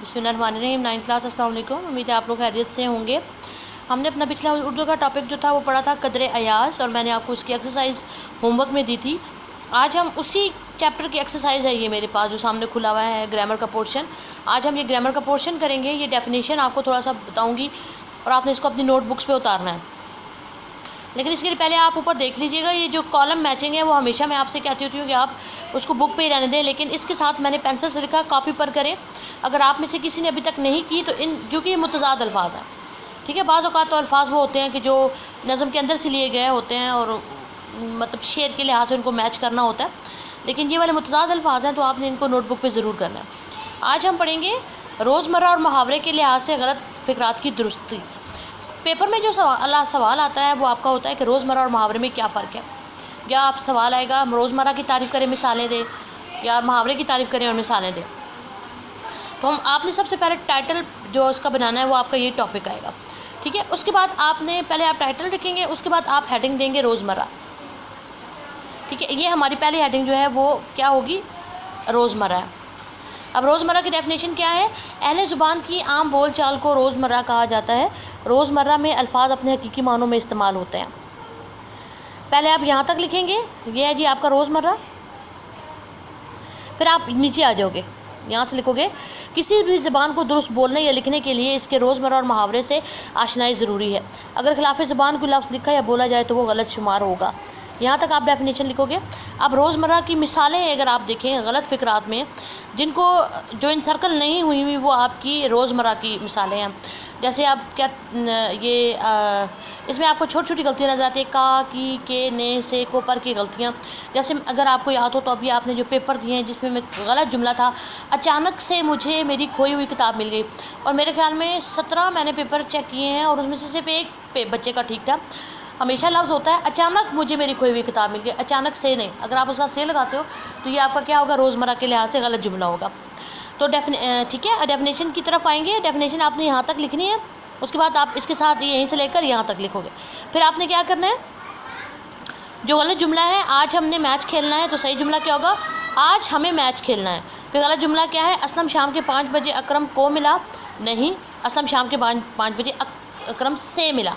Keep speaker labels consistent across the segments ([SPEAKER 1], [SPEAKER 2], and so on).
[SPEAKER 1] बिस्मिल्लाहिर्रहमानिर्रहीम। 9th class, अस्सलाम वालेकुम। उम्मीद है आप लोग खैरियत से होंगे। हमने अपना पिछला उर्दू का टॉपिक जो था वो पढ़ा था कदर अयाज, और मैंने आपको उसकी एक्सरसाइज होमवर्क में दी थी। आज हम उसी चैप्टर की एक्सरसाइज है, ये मेरे पास जो सामने खुला हुआ है, ग्रामर का पोर्शन। आज हम ये ग्रामर का पोर्शन करेंगे। ये डेफिनेशन आपको थोड़ा सा बताऊँगी और आपने इसको अपनी नोटबुक्स पर उतारना है। लेकिन इसके लिए पहले आप ऊपर देख लीजिएगा, ये जो कॉलम मैचिंग है वो हमेशा मैं आपसे कहती होती हूँ कि आप उसको बुक पे ही रहने दें, लेकिन इसके साथ मैंने पेंसिल से लिखा, कॉपी पर करें। अगर आप में से किसी ने अभी तक नहीं की तो क्योंकि ये मुतज़ाद अल्फाज हैं, ठीक है। बाज़ औक़ात तो अल्फाज वो होते हैं कि जो नज़म के अंदर से लिए गए होते हैं और मतलब शेर के लिहाज से उनको मैच करना होता है, लेकिन ये वाले मुतज़ाद अल्फाज हैं तो आपने इनको नोटबुक पर ज़रूर करना है। आज हम पढ़ेंगे रोज़मर्रा और मुहावरे के लिहाज से गलत फ़िक्रात की दुरुस्ती। पेपर में जो सवाल आता है वो आपका होता है कि रोज़मर्रा और मुहावरे में क्या फ़र्क है। या आप सवाल आएगा हम रोज़मर्रा की तारीफ़ करें, मिसालें दें, या मुहावरे की तारीफ़ करें और मिसालें दें। तो आपने सबसे पहले टाइटल जो उसका बनाना है वो आपका ये टॉपिक आएगा, ठीक है। उसके बाद आपने पहले आप टाइटल लिखेंगे, उसके बाद आप हेडिंग देंगे रोज़मर्रा, ठीक है। ये हमारी पहली हेडिंग जो है वो क्या होगी, रोज़मर्रा है। अब रोज़मर्रा की डेफिनेशन क्या है? अहले ज़ुबान की आम बोल चाल को रोज़मर्रा कहा जाता है। रोज़मर्रा में अल्फाज अपने हकीकी मानों में इस्तेमाल होते हैं। पहले आप यहाँ तक लिखेंगे, ये है जी आपका रोज़मर्रा। फिर आप नीचे आ जाओगे, यहाँ से लिखोगे किसी भी ज़बान को दुरुस्त बोलने या लिखने के लिए इसके रोज़मर्रा और मुहावरे से आशनाई ज़रूरी है। अगर खिलाफ ज़बान कोई लफ्ज़ लिखा या बोला जाए तो वो गलत शुमार होगा। यहाँ तक आप डेफिनेशन लिखोगे। अब रोज़मर्रा की मिसालें अगर आप देखें गलत फ़िक्रात में जिनको जो इन सर्कल नहीं हुई हुई वो आपकी रोज़मर्रा की मिसालें हैं। जैसे आप क्या इसमें आपको छोटी छोटी गलतियाँ नज़र आती है, का, की, के, ने, से, को, पर की गलतियाँ। जैसे अगर आपको याद हो तो अभी आपने जो पेपर दिए हैं जिसमें गलत जुमला था, अचानक से मुझे मेरी खोई हुई किताब मिल गई। और मेरे ख्याल में 17 मैंने पेपर चेक किए हैं और उसमें से सिर्फ एक बच्चे का ठीक था। हमेशा लफ्ज़ होता है अचानक मुझे मेरी खोई हुई किताब मिल गई, अचानक से नहीं। अगर आप उसका से लगाते हो तो ये आपका क्या होगा, रोज़मर्रा के लिहाज से गलत जुमला होगा। तो ठीक है, डेफिनेशन की तरफ आएंगे। डेफिनेशन आपने यहाँ तक लिखनी है, उसके बाद आप इसके साथ यहीं से लेकर यहाँ तक लिखोगे। फिर आपने क्या करना है, जो गलत जुमला है, आज हमने मैच खेलना है, तो सही जुमला क्या होगा, आज हमें मैच खेलना है। फिर गलत जुमला क्या है, असलम शाम के 5 बजे अकरम को मिला, नहीं, असलम शाम के 5 बजे अकरम से मिला,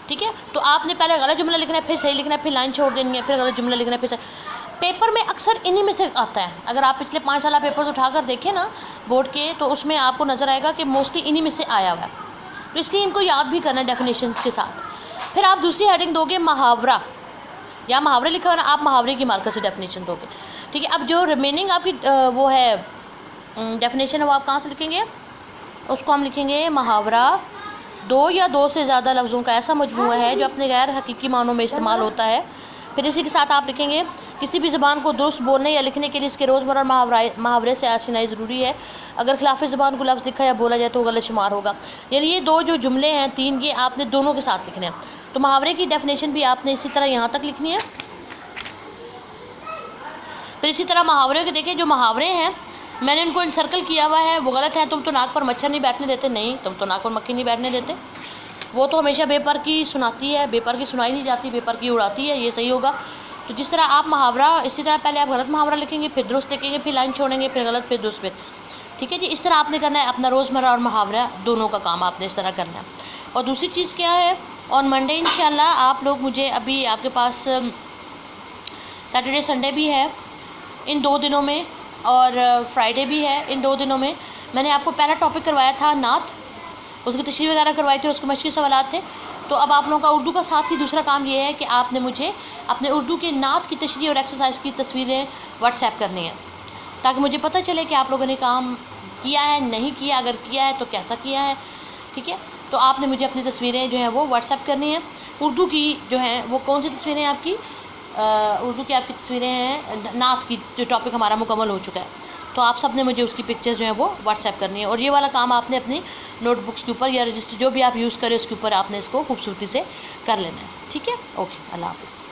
[SPEAKER 1] ठीक है। तो आपने पहले गलत जुमला लिखना है, फिर सही लिखना है, फिर लाइन छोड़ देनी है, फिर गलत जुमला लिखना है, फिर सही। पेपर में अक्सर इन्हीं में से आता है। अगर आप पिछले 5 साल पेपर्स उठाकर देखें ना बोर्ड के, तो उसमें आपको नज़र आएगा कि मोस्टली इन्हीं में से आया हुआ है। तो इसलिए इनको याद भी करना है डेफिनेशंस के साथ। फिर आप दूसरी हेडिंग दोगे मुहावरा, या मुहावरे लिखा हुआ ना, आप मुहावरे की मार्कर से डेफिनेशन दोगे, ठीक है। अब जो रिमेनिंग आपकी वो है डेफिनेशन है वो आप कहाँ से लिखेंगे, उसको हम लिखेंगे मुहावरा 2 या 2 से ज़्यादा लफ्ज़ों का ऐसा मजमूआ है जो अपने गैर हकीकी मानों में इस्तेमाल होता है। फिर इसी के साथ आप लिखेंगे किसी भी ज़बान को दुरुस्त बोलने या लिखने के लिए इसके रोज़मर्रा मुहावरे से आशनाई ज़रूरी है। अगर खिलाफ ज़बान को लफ्ज़ लिखा या बोला जाए तो गलत शुमार होगा। यानी ये 2 जो जुमले हैं 3, ये आपने दोनों के साथ लिखने हैं। तो मुहावरे की डेफिनेशन भी आपने इसी तरह यहाँ तक लिखनी है। फिर इसी तरह मुहावरे के देखें, जो मुहावरे हैं मैंने उनको इनसर्कल किया हुआ है, वो गलत है। तुम तो नाक पर मच्छर नहीं बैठने देते, नहीं, तुम तो नाक पर मक्खी नहीं बैठने देते। वो तो हमेशा बेपर की सुनाती है, बेपर की सुनाई नहीं जाती, बेपर की उड़ाती है, ये सही होगा। तो जिस तरह आप मुहावरा, इसी तरह पहले आप गलत मुहावरा लिखेंगे, फिर दुरुस्त लिखेंगे, फिर लाइन छोड़ेंगे, फिर गलत, फिर दुरुस्त, फिर, ठीक है जी। इस तरह आपने करना है। अपना रोज़मर्रा और मुहावरा दोनों का काम आपने इस तरह करना है। और दूसरी चीज़ क्या है, ऑन मंडे इंशाल्लाह आप लोग मुझे, अभी आपके पास सैटरडे संडे भी है इन 2 दिनों में, और फ्राइडे भी है इन 2 दिनों में। मैंने आपको पहला टॉपिक करवाया था नात, उसकी तशरीह वगैरह करवाई थी, उसके मशक़ी सवालात थे। तो अब आप लोगों का उर्दू का साथ ही दूसरा काम ये है कि आपने मुझे अपने उर्दू के नात की तशरीह और एक्सरसाइज की तस्वीरें व्हाट्सएप करनी है, ताकि मुझे पता चले कि आप लोगों ने काम किया है, नहीं किया, अगर किया है तो कैसा किया है, ठीक है। तो आपने मुझे अपनी तस्वीरें जो हैं वो व्हाट्सएप करनी है। उर्दू की जो हैं वो कौन सी तस्वीरें हैं आपकी, उर्दू की आपकी तस्वीरें हैं, नात की जो टॉपिक हमारा मुकम्मल हो चुका है, तो आप सब ने मुझे उसकी पिक्चर्स जो हैं वो व्हाट्सएप करनी है। और ये वाला काम आपने अपनी नोटबुक्स के ऊपर या रजिस्टर जो भी आप यूज़ करें उसके ऊपर आपने इसको खूबसूरती से कर लेना है, ठीक है। ओके, अल्लाह हाफ़िज़।